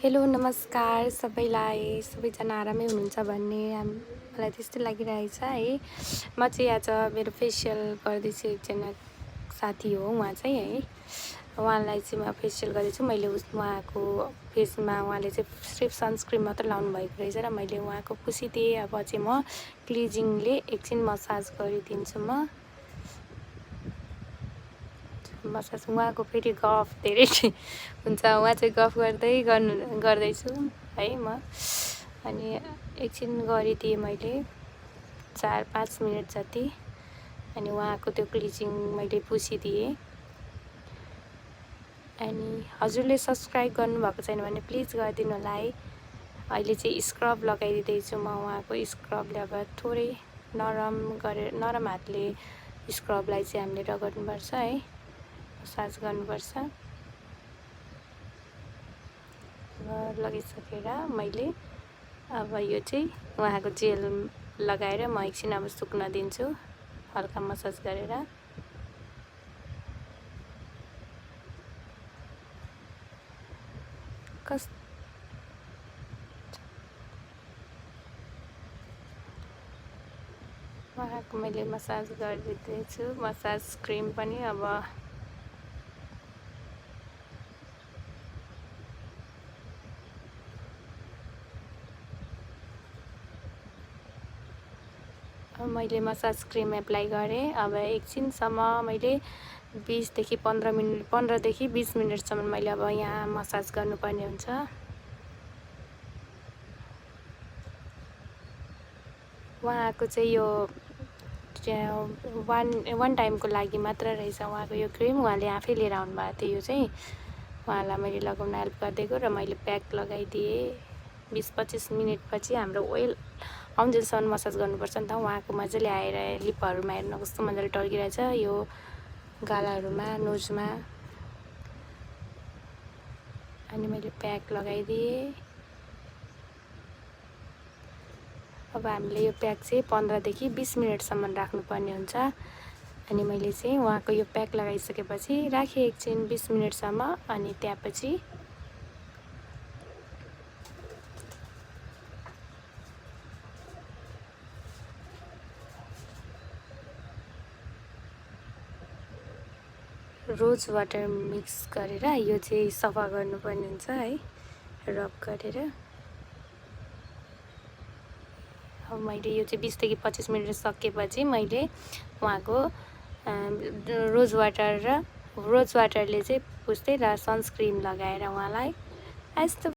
Hello नमस्कार सबैलाई। सबैजना आरामै हुनुहुन्छ भन्ने मलाई त्यस्तै लागिरहेछ है। म चाहिँ आज मेरो फेसियल गर्दैछु। एकजना साथी हो उहाँ चाहिँ है। उहाँलाई चाहिँ म फेसियल गर्दैछु। मैले उहाँको फेसमा उहाँले चाहिँ सिर्फ सनस्क्रिन मात्र लाउनु भएको रहेछ र मैले उहाँको पुसिदिएँ। अब चाहिँ म क्लिजिङले एकछिन मसाज गरिदिन्छु। मसाज उहाँको फेरि गफ धेरै हुन्छ। उहाँ चाहिँ गफ गर्दैछु है म। अनि एकछिन गरिदिएँ मैले 4-5 मिनट जति। अनि उहाँको त्यो क्लिजिङ मैले पुसिदिएँ। अनि हजुरले सब्सक्राइब गर्नुभएको छैन भने प्लिज गरिदिनु होला है। अहिले चाहिँ स्क्रब लगाइदिँदैछु म। उहाँको स्क्रबले अब थोरै नरम हातले स्क्रबलाई चाहिँ हामीले रगड्नुपर्छ है, मसाज गर्नुपर्छ। लगाइसकेर मैले अब यो चाहिँ उहाँको जेल लगाएर म एकछिन अब सुक्न दिन्छु हल्का मसाज गरेर। उहाँको मैले मसाज गरिदिँदैछु। मसाज क्रिम पनि अब मैले मसाज क्रिम एप्लाई गरेँ। अब एकछिनसम्म मैले 20देखि 20 मिनटसम्म मैले अब यहाँ मसाज गर्नुपर्ने हुन्छ। उहाँको चाहिँ यो वान टाइमको लागि मात्र रहेछ उहाँको यो क्रिम। उहाँले आफै लिएर आउनुभएको थियो। यो चाहिँ उहाँलाई मैले लगाउन हेल्प गरिदिएको र मैले प्याक लगाइदिएँ। 20-25 मिनटपछि हाम्रो ओइल आउन्जेलसम्म मसाज गर्नुपर्छ नि त। उहाँको मजाले आएर लिपहरूमा हेर्नु कस्तो मजाले टल्किरहेछ, यो गालाहरूमा, नोजमा। अनि मैले प्याक लगाइदिएँ। अब हामीले यो प्याक चाहिँ 15देखि 20 मिनटसम्म राख्नुपर्ने हुन्छ। अनि मैले चाहिँ उहाँको यो प्याक लगाइसकेपछि राखेँ एकछिन 20 मिनटसम्म। अनि त्यसपछि रोज वाटर मिक्स गरेर यो चाहिँ सफा गर्नुपर्ने हुन्छ है, रब गरेर। अब मैले यो चाहिँ 20देखि 25 मिनट सकेपछि मैले उहाँको रोज वाटरले चाहिँ पुस्दै र सनस्क्रिन लगाएर उहाँलाई यस्तो